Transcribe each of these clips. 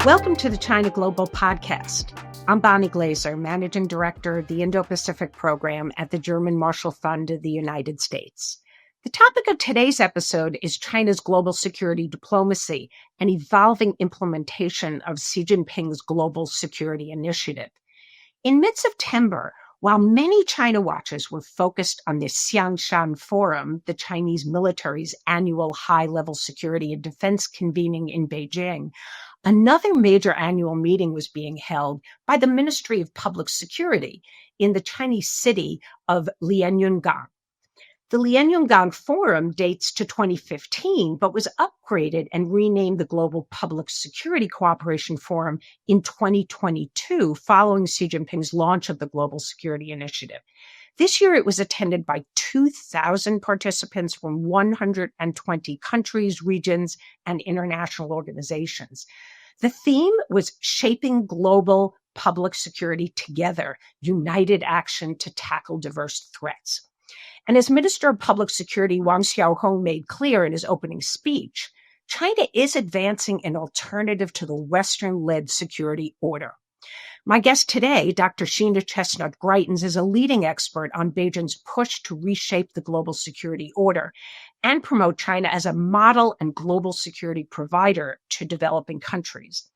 Welcome to the China Global Podcast. I'm Bonnie Glaser, Managing Director of the Indo-Pacific Program at the German Marshall Fund of the United States. The topic of today's episode is China's global security diplomacy and evolving implementation of Xi Jinping's global security initiative. In mid-September, while many China watchers were focused on the Xiangshan Forum, the Chinese military's annual high-level security and defense convening in Beijing, another major annual meeting was being held by the Ministry of Public Security in the Chinese city of Lianyungang. The Lianyungang Forum dates to 2015, but was upgraded and renamed the Global Public Security Cooperation Forum in 2022, following Xi Jinping's launch of the Global Security Initiative. This year, it was attended by 2,000 participants from 120 countries, regions, and international organizations. The theme was Shaping Global Public Security Together, United Action to Tackle Diverse Threats. And as Minister of Public Security Wang made clear in his opening speech, China is advancing an alternative to the Western-led security order. My guest today, Dr. Sheena Chestnut Greitens, is a leading expert on Beijing's push to reshape the global security order and promote China as a model and global security provider to developing countries.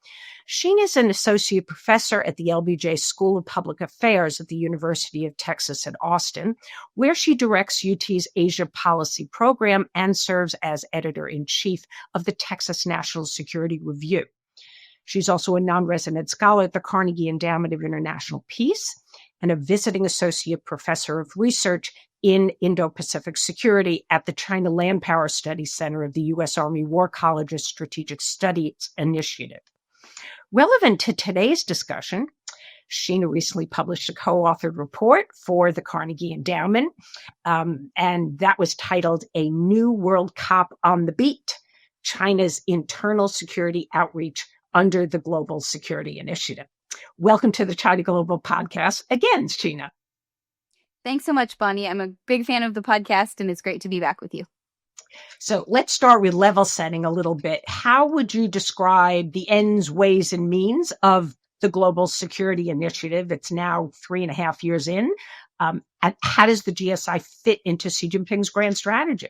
Sheena is an associate professor at the LBJ School of Public Affairs at the University of Texas at Austin, where she directs UT's Asia Policy Program and serves as editor-in-chief of the Texas National Security Review. She's also a non-resident scholar at the Carnegie Endowment of International Peace and a visiting associate professor of research in Indo-Pacific security at the China Land Power Studies Center of the U.S. Army War College's Strategic Studies Initiative. Relevant to today's discussion, Sheena recently published a co-authored report for the Carnegie Endowment, and that was titled A New World Cop on the Beat, China's Internal Security Outreach under the Global Security Initiative. Welcome to the China Global Podcast again, Sheena. Thanks so much, Bonnie. I'm a big fan of the podcast, and it's great to be back with you. So let's start with level setting a little bit. How would you describe the ends, ways, and means of the Global Security Initiative? It's now 3.5 years in. And how does the GSI fit into Xi Jinping's grand strategy?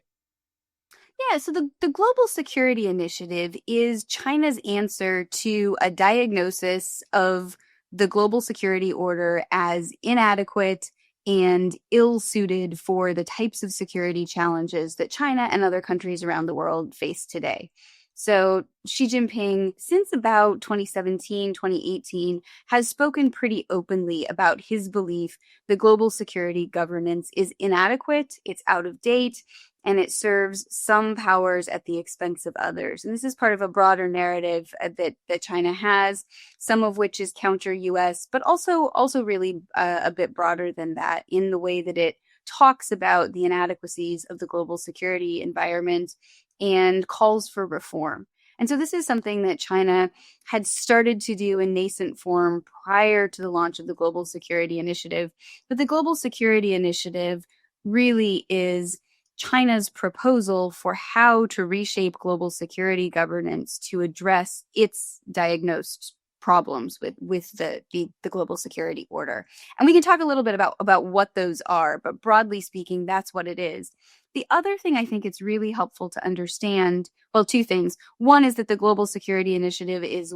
Yeah, so the Global Security Initiative is China's answer to a diagnosis of the global security order as inadequate and ill-suited for the types of security challenges that China and other countries around the world face today. So Xi Jinping, since about 2017, 2018, has spoken pretty openly about his belief that global security governance is inadequate, it's out of date, and it serves some powers at the expense of others. And this is part of a broader narrative that China has, some of which is counter-US, but also really a bit broader than that in the way that it talks about the inadequacies of the global security environment and calls for reform. And so this is something that China had started to do in nascent form prior to the launch of the Global Security Initiative. But the Global Security Initiative really is China's proposal for how to reshape global security governance to address its diagnosed problems with the global security order. And we can talk a little bit about what those are, but broadly speaking, that's what it is. The other thing I think it's really helpful to understand, well, two things. One is that the Global Security Initiative is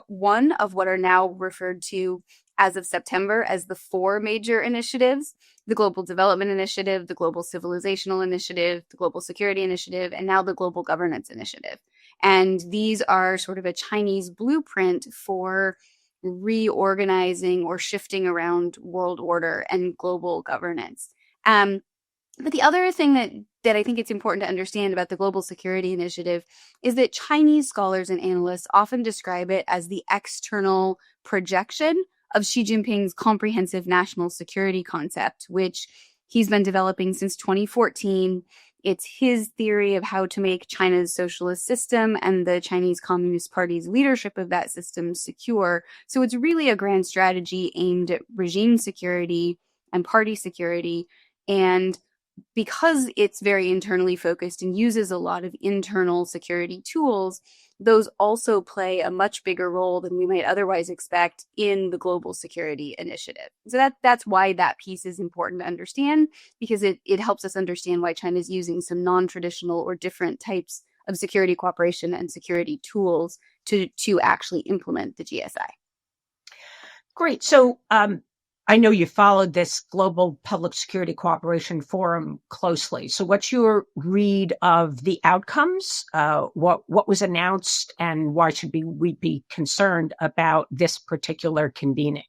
one of what are now referred to as of September as the 4 major initiatives: the Global Development Initiative, the Global Civilizational Initiative, the Global Security Initiative, and now the Global Governance Initiative. And these are sort of a Chinese blueprint for reorganizing or shifting around world order and global governance. But the other thing that I think it's important to understand about the Global Security Initiative is that Chinese scholars and analysts often describe it as the external projection of Xi Jinping's comprehensive national security concept, which he's been developing since 2014. It's his theory of how to make China's socialist system and the Chinese Communist Party's leadership of that system secure. So it's really a grand strategy aimed at regime security and party security. And because it's very internally focused and uses a lot of internal security tools, those also play a much bigger role than we might otherwise expect in the global security initiative. So that's why that piece is important to understand, because it helps us understand why China is using some non-traditional or different types of security cooperation and security tools to actually implement the GSI. Great. So I know you followed this Global Public Security Cooperation Forum closely. So what's your read of the outcomes? What was announced, and why should we be concerned about this particular convening?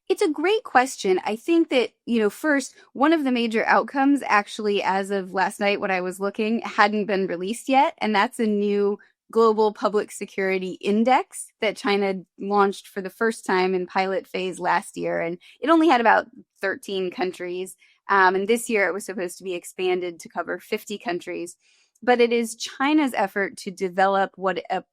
It's a great question. I think that, first, one of the major outcomes actually, as of last night when I was looking, hadn't been released yet. And that's a new global public security index that China launched for the first time in pilot phase last year. And it only had about 13 countries. And this year it was supposed to be expanded to cover 50 countries. But it is China's effort to develop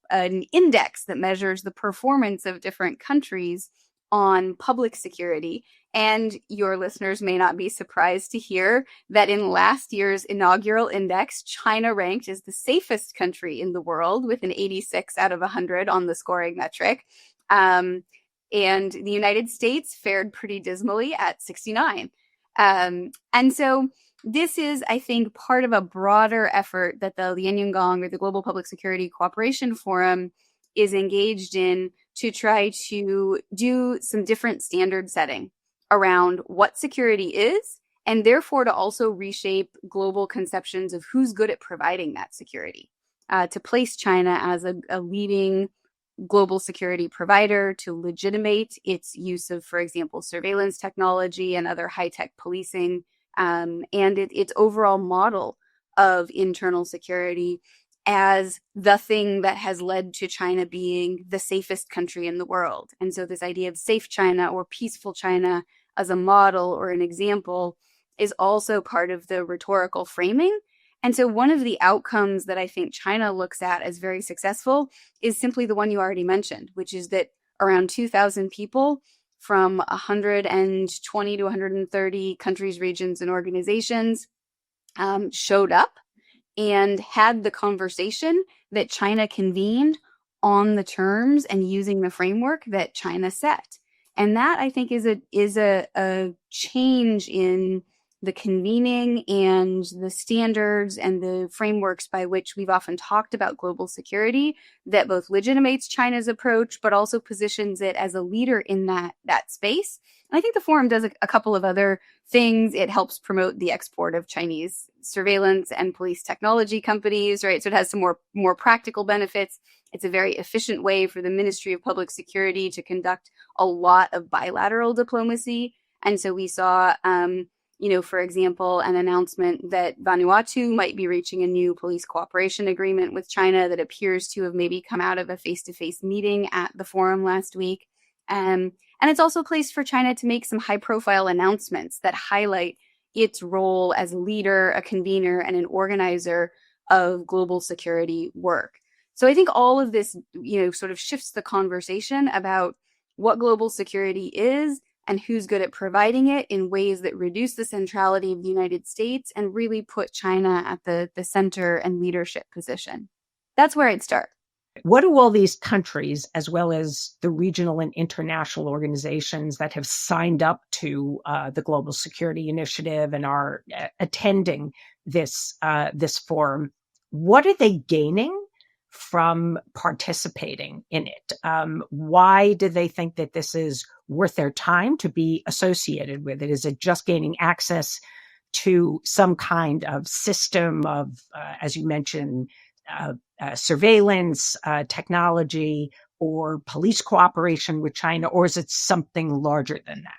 an index that measures the performance of different countries on public security. And your listeners may not be surprised to hear that in last year's inaugural index, China ranked as the safest country in the world with an 86 out of 100 on the scoring metric. And the United States fared pretty dismally at 69. And so this is, I think, part of a broader effort that the Lianyungang, or the Global Public Security Cooperation Forum, is engaged in to try to do some different standard setting around what security is, and therefore to also reshape global conceptions of who's good at providing that security, to place China as a leading global security provider, to legitimate its use of, for example, surveillance technology and other high-tech policing, and its overall model of internal security as the thing that has led to China being the safest country in the world. And so this idea of safe China or peaceful China as a model or an example is also part of the rhetorical framing. And so one of the outcomes that I think China looks at as very successful is simply the one you already mentioned, which is that around 2,000 people from 120 to 130 countries, regions, and organizations showed up and had the conversation that China convened on the terms and using the framework that China set. And that, I think, is a change in the convening and the standards and the frameworks by which we've often talked about global security, that both legitimates China's approach, but also positions it as a leader in that space. And I think the forum does a couple of other things. It helps promote the export of Chinese surveillance and police technology companies, right? So it has some more practical benefits. It's a very efficient way for the Ministry of Public Security to conduct a lot of bilateral diplomacy. And so we saw, for example, an announcement that Vanuatu might be reaching a new police cooperation agreement with China that appears to have maybe come out of a face-to-face meeting at the forum last week. And it's also a place for China to make some high-profile announcements that highlight its role as a leader, a convener, and an organizer of global security work. So I think all of this, sort of shifts the conversation about what global security is and who's good at providing it in ways that reduce the centrality of the United States and really put China at the center and leadership position. That's where I'd start. What do all these countries, as well as the regional and international organizations that have signed up to the Global Security Initiative and are attending this forum, what are they gaining from participating in it? Why do they think that this is worth their time to be associated with it? Is it just gaining access to some kind of system of, as you mentioned, surveillance, technology, or police cooperation with China, or is it something larger than that?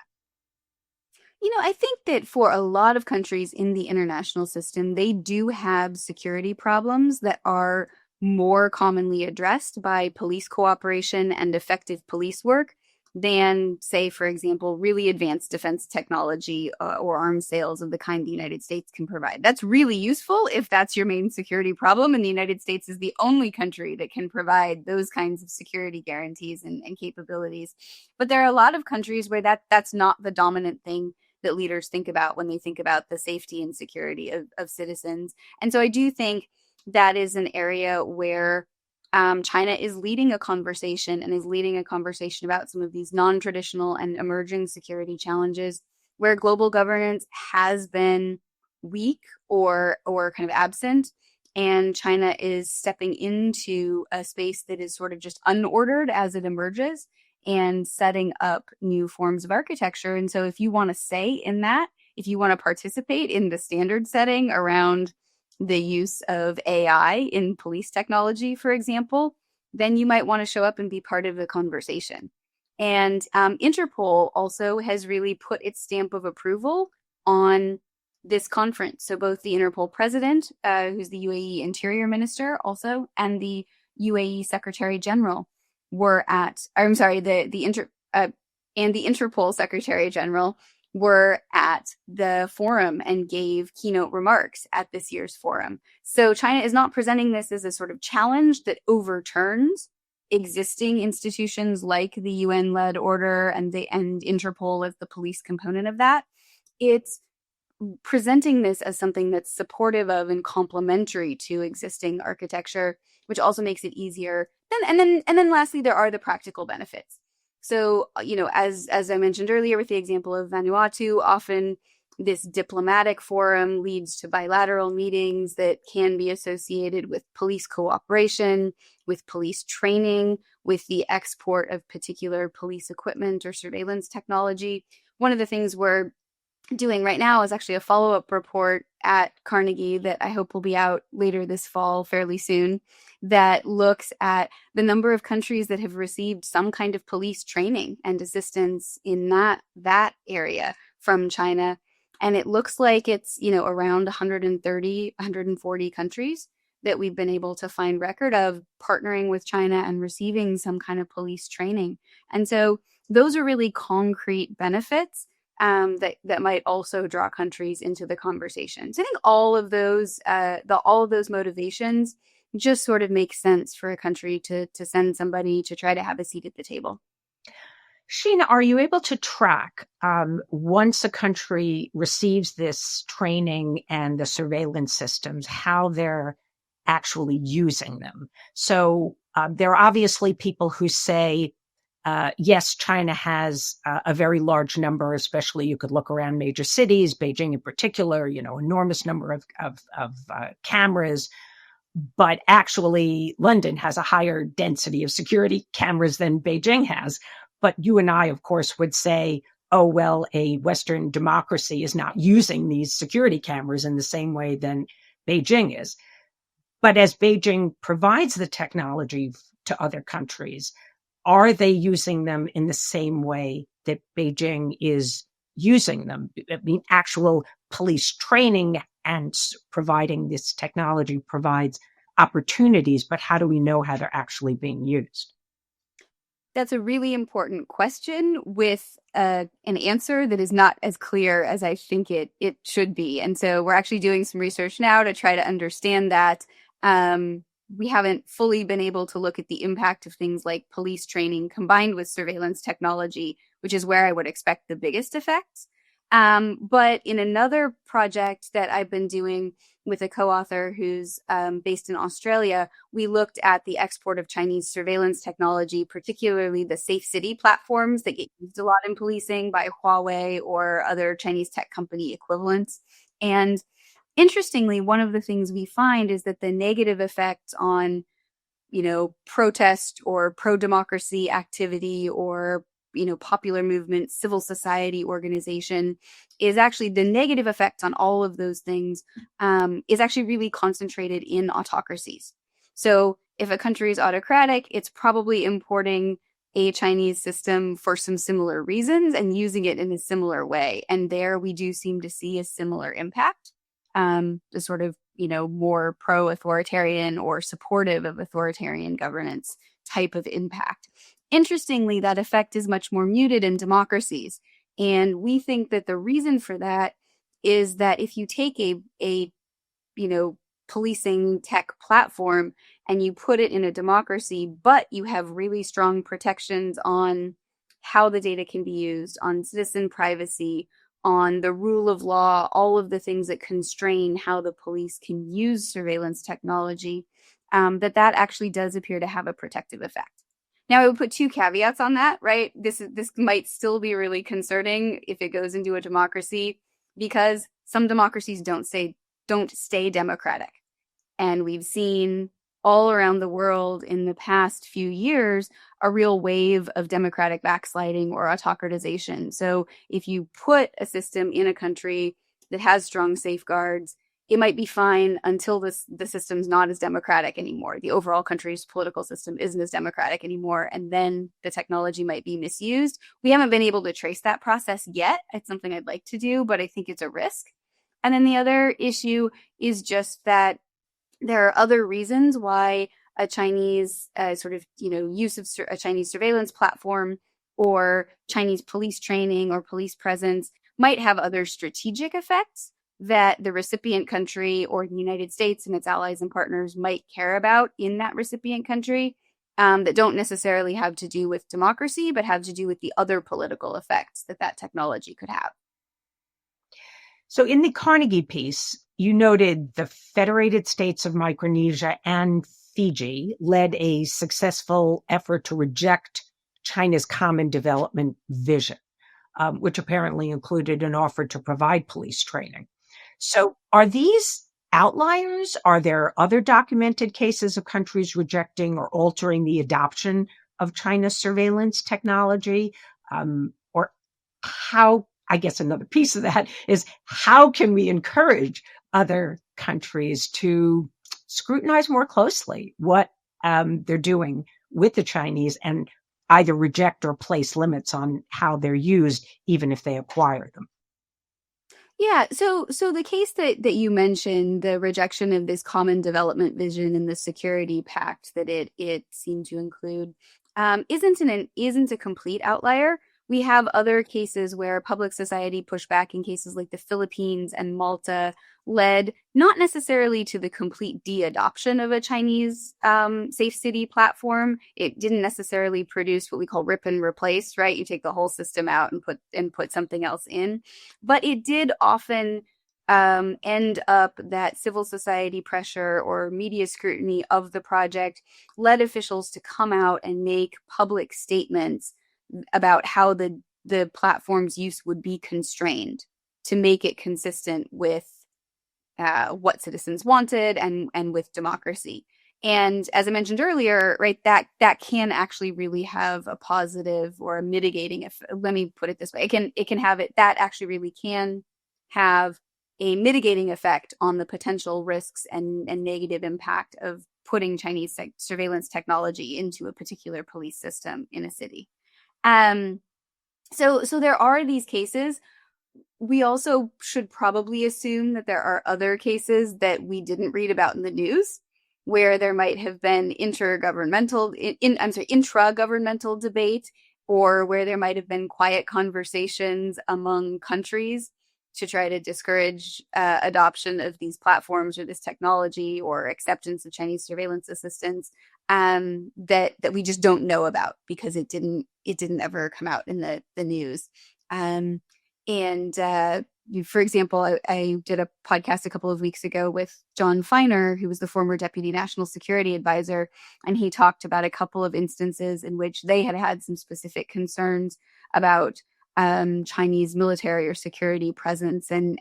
I think that for a lot of countries in the international system, they do have security problems that are more commonly addressed by police cooperation and effective police work than, say, for example, really advanced defense technology or arms sales of the kind the United States can provide. That's really useful if that's your main security problem, and the United States is the only country that can provide those kinds of security guarantees and capabilities. But there are a lot of countries where that's not the dominant thing that leaders think about when they think about the safety and security of citizens. And so I do think that is an area where China is leading a conversation and is leading a conversation about some of these non-traditional and emerging security challenges where global governance has been weak or kind of absent. And China is stepping into a space that is sort of just unordered as it emerges and setting up new forms of architecture. And so if you want to say in that, if you want to participate in the standard setting around the use of AI in police technology, for example, then you might want to show up and be part of the conversation. And Interpol also has really put its stamp of approval on this conference. So both the Interpol president, who's the UAE Interior Minister also, and the UAE Secretary General were at, I'm sorry, and the Interpol Secretary General were at the forum and gave keynote remarks at this year's forum. So China is not presenting this as a sort of challenge that overturns existing institutions like the UN-led order and Interpol as the police component of that. It's presenting this as something that's supportive of and complementary to existing architecture, which also makes it easier. And then lastly, there are the practical benefits. So, as I mentioned earlier with the example of Vanuatu, often this diplomatic forum leads to bilateral meetings that can be associated with police cooperation, with police training, with the export of particular police equipment or surveillance technology. One of the things we're doing right now is actually a follow-up report at Carnegie that I hope will be out later this fall, fairly soon, that looks at the number of countries that have received some kind of police training and assistance in that area from China. And it looks like it's, around 130, 140 countries that we've been able to find record of partnering with China and receiving some kind of police training. And so those are really concrete benefits that might also draw countries into the conversation. So I think all of those motivations just sort of make sense for a country to send somebody to try to have a seat at the table. Sheena, are you able to track once a country receives this training and the surveillance systems, how they're actually using them? So there are obviously people who say, yes, China has a very large number, especially you could look around major cities, Beijing in particular, enormous number of cameras. But actually, London has a higher density of security cameras than Beijing has. But you and I, of course, would say, oh, well, a Western democracy is not using these security cameras in the same way than Beijing is. But as Beijing provides the technology to other countries, are they using them in the same way that Beijing is using them? I mean, actual police training and providing this technology provides opportunities, but how do we know how they're actually being used? That's a really important question with an answer that is not as clear as I think it should be. And so we're actually doing some research now to try to understand that. We haven't fully been able to look at the impact of things like police training combined with surveillance technology, which is where I would expect the biggest effects. But in another project that I've been doing with a co-author who's based in Australia, we looked at the export of Chinese surveillance technology, particularly the safe city platforms that get used a lot in policing by Huawei or other Chinese tech company equivalents. And interestingly, one of the things we find is that the negative effects on, protest or pro-democracy activity or, popular movement, civil society organization is actually the negative effect on all of those things is actually really concentrated in autocracies. So if a country is autocratic, it's probably importing a Chinese system for some similar reasons and using it in a similar way. And there we do seem to see a similar impact. The sort of, more pro-authoritarian or supportive of authoritarian governance type of impact. Interestingly, that effect is much more muted in democracies. And we think that the reason for that is that if you take a policing tech platform and you put it in a democracy, but you have really strong protections on how the data can be used, on citizen privacy, on the rule of law, all of the things that constrain how the police can use surveillance technology, that actually does appear to have a protective effect. Now, I would put two caveats on that, right? This might still be really concerning if it goes into a democracy, because some democracies don't stay democratic. And we've seen all around the world in the past few years a real wave of democratic backsliding or autocratization. So if you put a system in a country that has strong safeguards, it might be fine until the system's not as democratic anymore. The overall country's political system isn't as democratic anymore, and then the technology might be misused. We haven't been able to trace that process yet. It's something I'd like to do, but I think it's a risk. And then the other issue is just that there are other reasons why a Chinese use of a Chinese surveillance platform or Chinese police training or police presence might have other strategic effects that the recipient country or the United States and its allies and partners might care about in that recipient country, that don't necessarily have to do with democracy, but have to do with the other political effects that technology could have. So in the Carnegie piece, you noted the Federated States of Micronesia and Fiji led a successful effort to reject China's Common Development Vision, which apparently included an offer to provide police training. So are these outliers? Are there other documented cases of countries rejecting or altering the adoption of China's surveillance technology? Or how, I guess another piece of that is, how can we encourage other countries to scrutinize more closely what they're doing with the Chinese and either reject or place limits on how they're used, even if they acquire them? Yeah, so the case that you mentioned, the rejection of this common development vision and the security pact that it seemed to include, isn't a complete outlier. We have other cases where public society pushback in cases like the Philippines and Malta led not necessarily to the complete de-adoption of a Chinese safe city platform. It didn't necessarily produce what we call rip and replace, right? You take the whole system out and put something else in. But it did often end up that civil society pressure or media scrutiny of the project led officials to come out and make public statements about how the platform's use would be constrained to make it consistent with what citizens wanted and with democracy. And as I mentioned earlier, right, that can actually really have a positive or a mitigating effect. Let me put it this way. That actually really can have a mitigating effect on the potential risks and negative impact of putting Chinese surveillance technology into a particular police system in a city. So there are these cases. We also should probably assume that there are other cases that we didn't read about in the news where there might have been intragovernmental debate, or where there might have been quiet conversations among countries to try to discourage adoption of these platforms or this technology or acceptance of Chinese surveillance assistance, that we just don't know about because it didn't ever come out in the news. For example, I did a podcast a couple of weeks ago with John Feiner, who was the former Deputy National Security Advisor, and he talked about a couple of instances in which they had some specific concerns about Chinese military or security presence and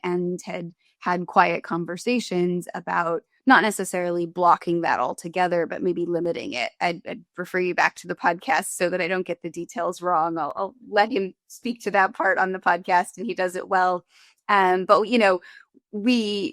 had quiet conversations about not necessarily blocking that altogether, but maybe limiting it. I'd refer you back to the podcast so that I don't get the details wrong. I'll let him speak to that part on the podcast, and he does it well. But we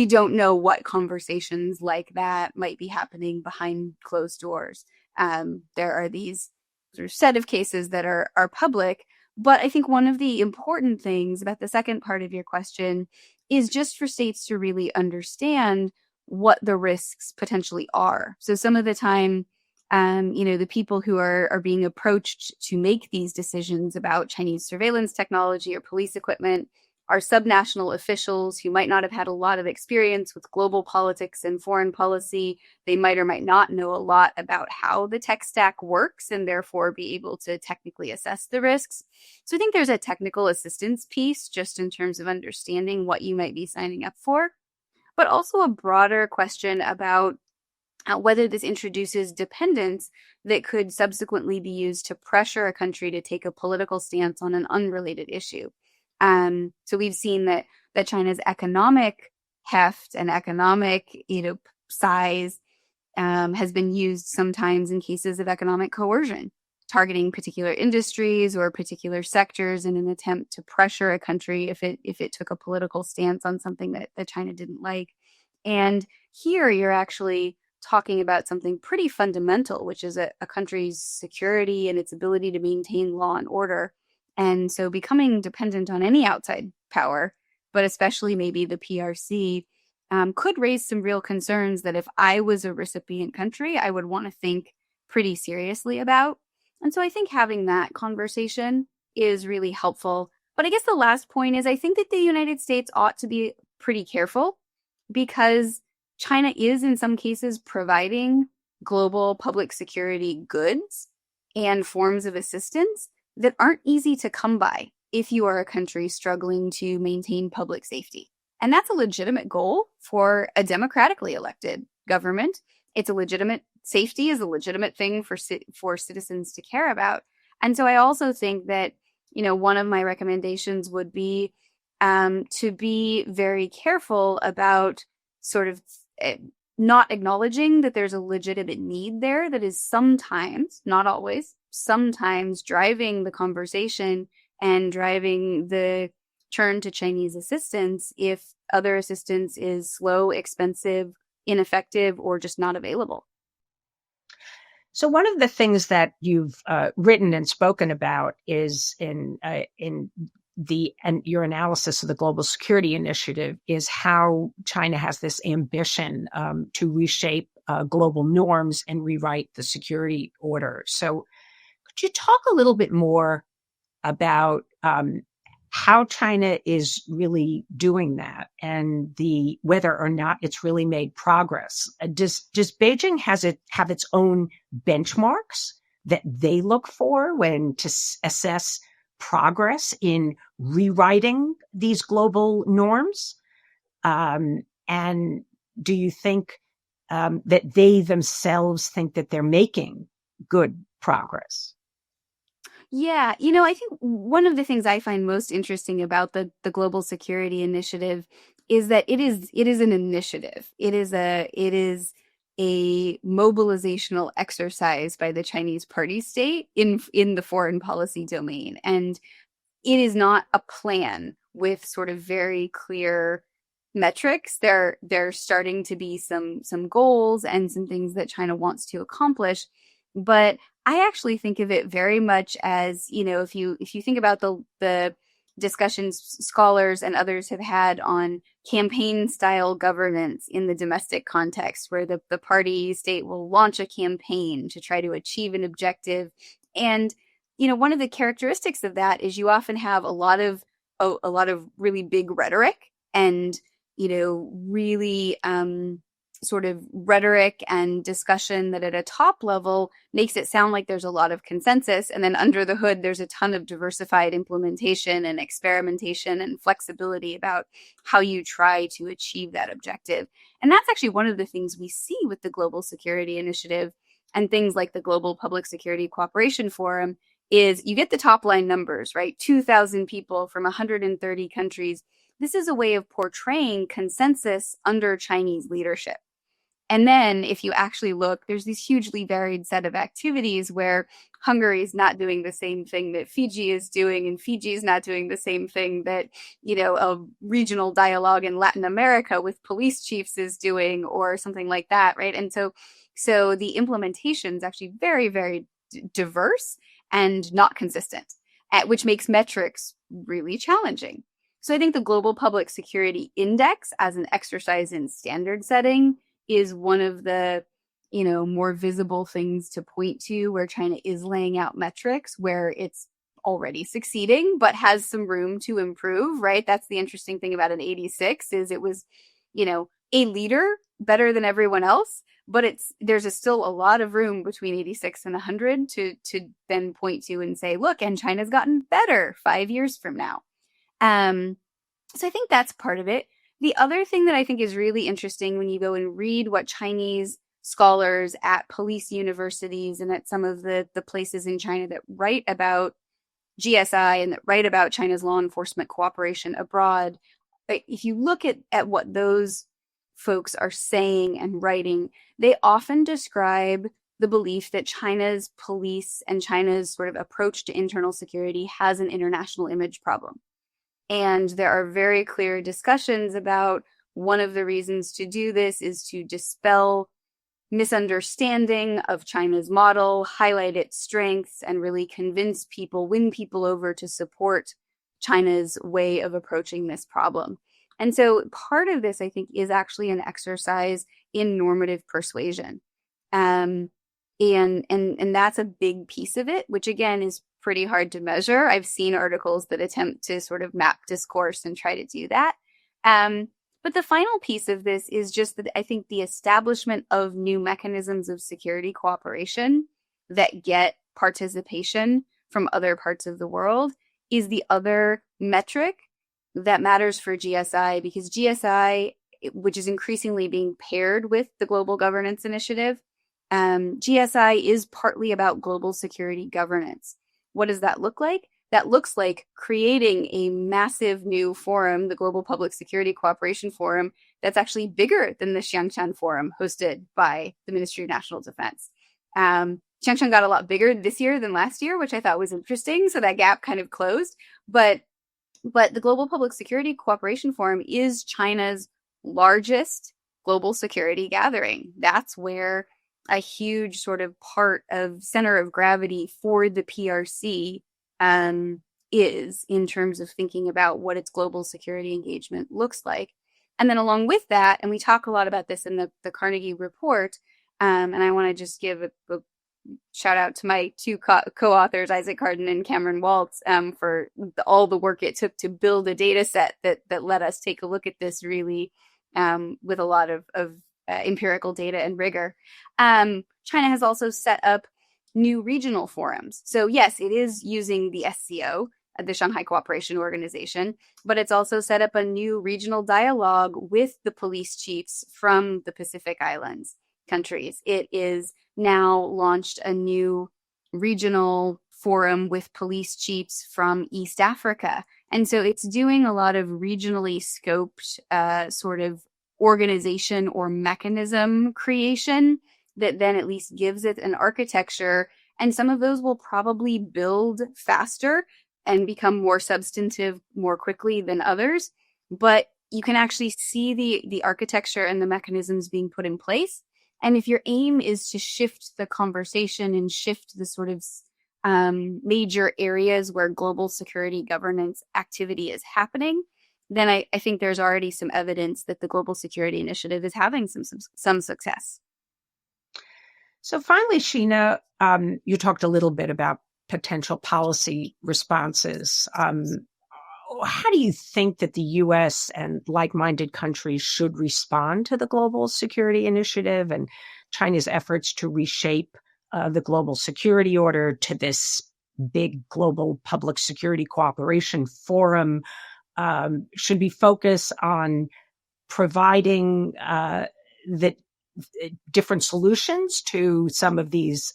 don't know what conversations like that might be happening behind closed doors. There are these sort of set of cases that are public, but I think one of the important things about the second part of your question is just for states to really understand what the risks potentially are. So some of the time, the people who are being approached to make these decisions about Chinese surveillance technology or police equipment are subnational officials who might not have had a lot of experience with global politics and foreign policy. They might or might not know a lot about how the tech stack works and therefore be able to technically assess the risks. So I think there's a technical assistance piece just in terms of understanding what you might be signing up for, but also a broader question about whether this introduces dependence that could subsequently be used to pressure a country to take a political stance on an unrelated issue. So we've seen that China's economic heft and economic, size has been used sometimes in cases of economic coercion, targeting particular industries or particular sectors in an attempt to pressure a country if it took a political stance on something that China didn't like. And here you're actually talking about something pretty fundamental, which is a country's security and its ability to maintain law and order. And so becoming dependent on any outside power, but especially maybe the PRC, could raise some real concerns that if I was a recipient country, I would want to think pretty seriously about. And so I think having that conversation is really helpful. But I guess the last point is I think that the United States ought to be pretty careful because China is in some cases providing global public security goods and forms of assistance that aren't easy to come by if you are a country struggling to maintain public safety. And that's a legitimate goal for a democratically elected government. It's a legitimate safety is a legitimate thing for citizens to care about. And so I also think that, one of my recommendations would be to be very careful about sort of not acknowledging that there's a legitimate need there that is sometimes, not always, sometimes driving the conversation and driving the turn to Chinese assistance if other assistance is slow, expensive, ineffective, or just not available. So one of the things that you've written and spoken about is in your analysis of the Global Security Initiative is how China has this ambition to reshape global norms and rewrite the security order. So could you talk a little bit more about how China is really doing that and whether or not it's really made progress? Does Beijing have its own benchmarks that they look for when to assess progress in rewriting these global norms? And do you think that they themselves think that they're making good progress? Yeah, I think one of the things I find most interesting about the Global Security Initiative is that it is an initiative. It is a mobilizational exercise by the Chinese party state in the foreign policy domain. And it is not a plan with sort of very clear metrics. There starting to be some goals and some things that China wants to accomplish. But I actually think of it very much as, if you think about the discussions scholars and others have had on campaign style governance in the domestic context, where the party state will launch a campaign to try to achieve an objective. And, one of the characteristics of that is you often have a lot of really big rhetoric and, really sort of rhetoric and discussion that at a top level makes it sound like there's a lot of consensus. And then under the hood, there's a ton of diversified implementation and experimentation and flexibility about how you try to achieve that objective. And that's actually one of the things we see with the Global Security Initiative and things like the Global Public Security Cooperation Forum is you get the top line numbers, right? 2,000 people from 130 countries. This is a way of portraying consensus under Chinese leadership. And then if you actually look, there's this hugely varied set of activities where Hungary is not doing the same thing that Fiji is doing, and Fiji is not doing the same thing that, a regional dialogue in Latin America with police chiefs is doing, or something like that, right? And so the implementation is actually very, very diverse and not consistent, which makes metrics really challenging. So I think the Global Public Security Index as an exercise in standard setting is one of the, more visible things to point to where China is laying out metrics where it's already succeeding, but has some room to improve, right? That's the interesting thing about an 86 is it was, a leader better than everyone else, but there's still a lot of room between 86 and 100 to then point to and say, look, and China's gotten better 5 years from now. So I think that's part of it. The other thing that I think is really interesting when you go and read what Chinese scholars at police universities and at some of the places in China that write about GSI and that write about China's law enforcement cooperation abroad, if you look at what those folks are saying and writing, they often describe the belief that China's police and China's sort of approach to internal security has an international image problem. And there are very clear discussions about one of the reasons to do this is to dispel misunderstanding of China's model, highlight its strengths, and really convince people, win people over to support China's way of approaching this problem. And so part of this, I think, is actually an exercise in normative persuasion. And that's a big piece of it, which again is pretty hard to measure. I've seen articles that attempt to sort of map discourse and try to do that. But the final piece of this is just that I think the establishment of new mechanisms of security cooperation that get participation from other parts of the world is the other metric that matters for GSI, because GSI, which is increasingly being paired with the Global Governance Initiative, GSI is partly about global security governance. What does that look like? That looks like creating a massive new forum, the Global Public Security Cooperation Forum, that's actually bigger than the Xiangshan Forum hosted by the Ministry of National Defense. Xiangshan got a lot bigger this year than last year, which I thought was interesting. So that gap kind of closed. But the Global Public Security Cooperation Forum is China's largest global security gathering. That's where a huge sort of part of center of gravity for the PRC is in terms of thinking about what its global security engagement looks like. And then along with that, and we talk a lot about this in the Carnegie report, and I want to just give a shout out to my two co-authors, Isaac Carden and Cameron Waltz, for all the work it took to build a data set that let us take a look at this really with a lot of empirical data and rigor. China has also set up new regional forums. So yes, it is using the SCO, the Shanghai Cooperation Organization, but it's also set up a new regional dialogue with the police chiefs from the Pacific Islands countries. It is now launched a new regional forum with police chiefs from East Africa. And so it's doing a lot of regionally scoped sort of organization or mechanism creation that then at least gives it an architecture. And some of those will probably build faster and become more substantive more quickly than others. But you can actually see the architecture and the mechanisms being put in place. And if your aim is to shift the conversation and shift the sort of major areas where global security governance activity is happening, then I think there's already some evidence that the Global Security Initiative is having some success. So finally, Sheena, you talked a little bit about potential policy responses. How do you think that the U.S. and like-minded countries should respond to the Global Security Initiative and China's efforts to reshape the global security order to this big global public security cooperation forum? Should we focus on providing the different solutions to some of these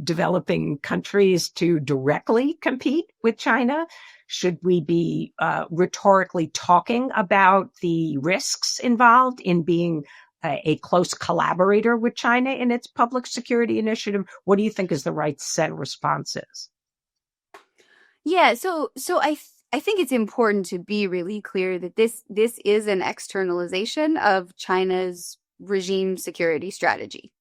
developing countries to directly compete with China? Should we be rhetorically talking about the risks involved in being a close collaborator with China in its public security initiative? What do you think is the right set of responses? Yeah, so I think it's important to be really clear that this is an externalization of China's regime security strategy,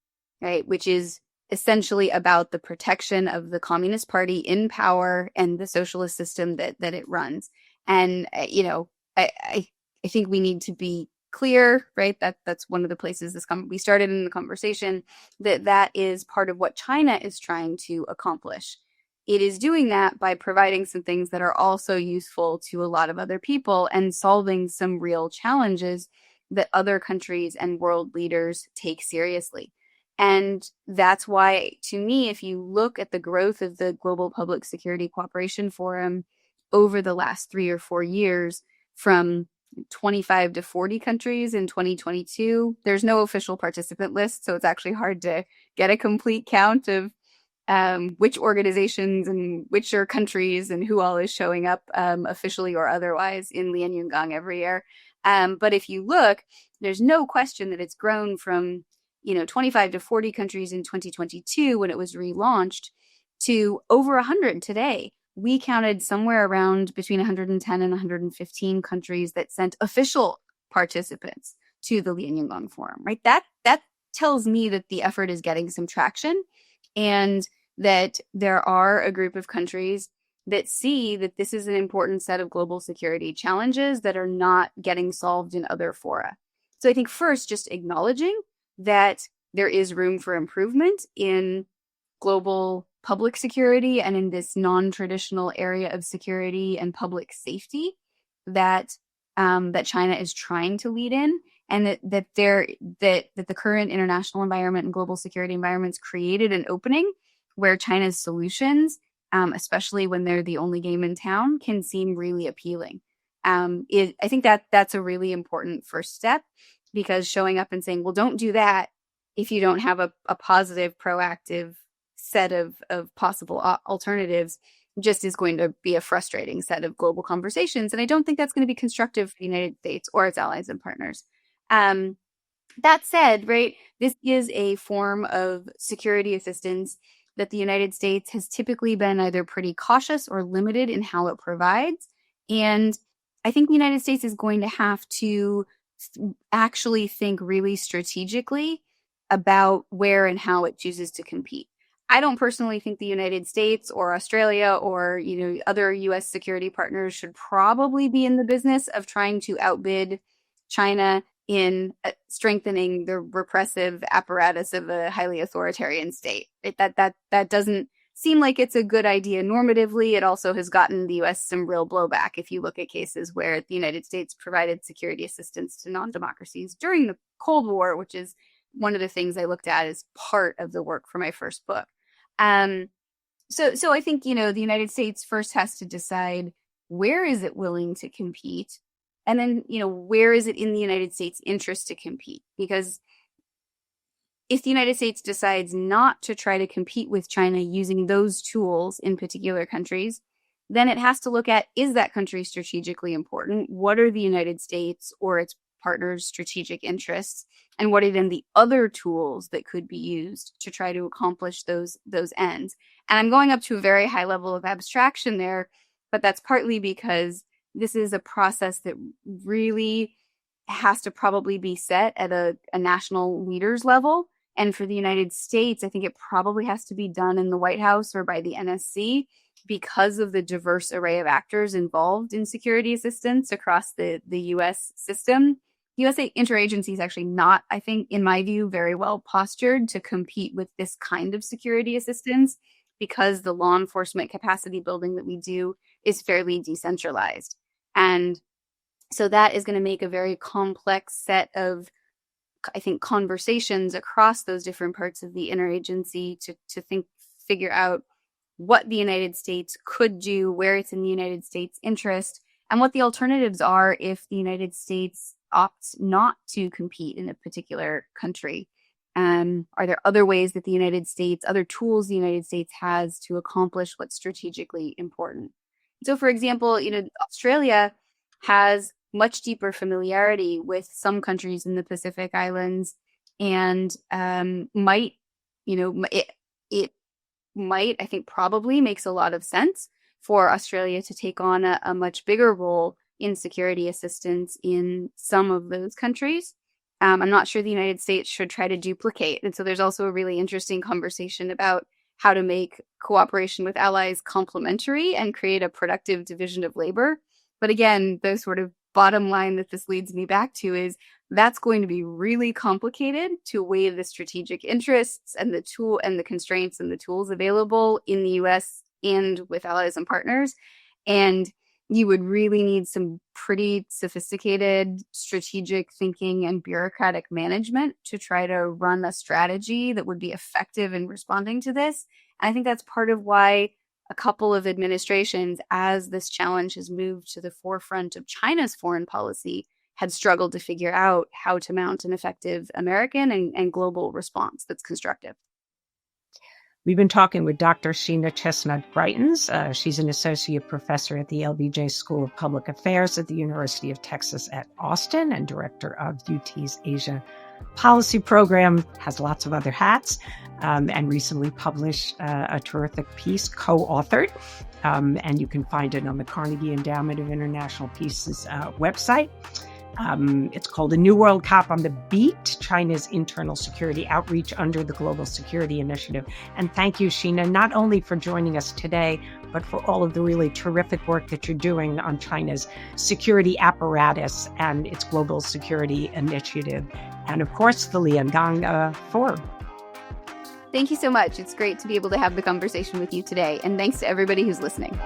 right? Which is essentially about the protection of the Communist Party in power and the socialist system that it runs. And I think we need to be clear, right? That's one of the places we started in the conversation, that is part of what China is trying to accomplish. it is doing that by providing some things that are also useful to a lot of other people and solving some real challenges that other countries and world leaders take seriously. And that's why, to me, if you look at the growth of the Global Public Security Cooperation Forum over the last 3 or 4 years, from 25 to 40 countries in 2022, there's no official participant list, so it's actually hard to get a complete count of which organizations and which are countries and who all is showing up officially or otherwise in Lianyungang every year. But if you look, there's no question that it's grown from 25 to 40 countries in 2022 when it was relaunched to over 100 today. We counted somewhere around between 110 and 115 countries that sent official participants to the Lianyungang Forum, right? That tells me that the effort is getting some traction and that there are a group of countries that see that this is an important set of global security challenges that are not getting solved in other fora. So I think first, just acknowledging that there is room for improvement in global public security and in this non-traditional area of security and public safety that China is trying to lead in, and that the current international environment and global security environments created an opening where China's solutions, especially when they're the only game in town, can seem really appealing. I think that's a really important first step, because showing up and saying, well, don't do that if you don't have a positive, proactive set of possible alternatives just is going to be a frustrating set of global conversations. And I don't think that's going to be constructive for the United States or its allies and partners. That said, right, this is a form of security assistance that the United States has typically been either pretty cautious or limited in how it provides. And I think the United States is going to have to actually think really strategically about where and how it chooses to compete. I don't personally think the United States or Australia or other U.S. security partners should probably be in the business of trying to outbid China in strengthening the repressive apparatus of a highly authoritarian state. That doesn't seem like it's a good idea normatively. It also has gotten the U.S. some real blowback if you look at cases where the United States provided security assistance to non-democracies during the Cold War, which is one of the things I looked at as part of the work for my first book. So I think, the United States first has to decide where is it willing to compete, and then, where is it in the United States' interest to compete? Because if the United States decides not to try to compete with China using those tools in particular countries, then it has to look at, is that country strategically important? What are the United States or its partners' strategic interests? And what are then the other tools that could be used to try to accomplish those ends? And I'm going up to a very high level of abstraction there, but that's partly because this is a process that really has to probably be set at a national leaders level. And for the United States, I think it probably has to be done in the White House or by the NSC because of the diverse array of actors involved in security assistance across the U.S. system. U.S. interagency is actually not, I think, in my view, very well postured to compete with this kind of security assistance because the law enforcement capacity building that we do is fairly decentralized. And so that is going to make a very complex set of, I think, conversations across those different parts of the interagency to figure out what the United States could do, where it's in the United States' interest, and what the alternatives are if the United States opts not to compete in a particular country. Are there other ways that the United States, other tools the United States has to accomplish what's strategically important? So, for example, Australia has much deeper familiarity with some countries in the Pacific Islands, and it might, I think, probably makes a lot of sense for Australia to take on a much bigger role in security assistance in some of those countries. I'm not sure the United States should try to duplicate. And so there's also a really interesting conversation about how to make cooperation with allies complementary and create a productive division of labor. But again, the sort of bottom line that this leads me back to is that's going to be really complicated to weigh the strategic interests and the constraints and the tools available in the US and with allies and partners. And you would really need some pretty sophisticated strategic thinking and bureaucratic management to try to run a strategy that would be effective in responding to this. And I think that's part of why a couple of administrations, as this challenge has moved to the forefront of China's foreign policy, had struggled to figure out how to mount an effective American and global response that's constructive. We've been talking with Dr. Sheena Chestnut Greitens. She's an associate professor at the LBJ School of Public Affairs at the University of Texas at Austin and director of UT's Asia Policy Program, has lots of other hats, and recently published a terrific piece, co-authored, and you can find it on the Carnegie Endowment of International Peace's website. It's called A New World Cop on the Beat, China's Internal Security Outreach under the Global Security Initiative. And thank you, Sheena, not only for joining us today, but for all of the really terrific work that you're doing on China's security apparatus and its Global Security Initiative. And of course, the Lianyungang Forum. Thank you so much. It's great to be able to have the conversation with you today. And thanks to everybody who's listening.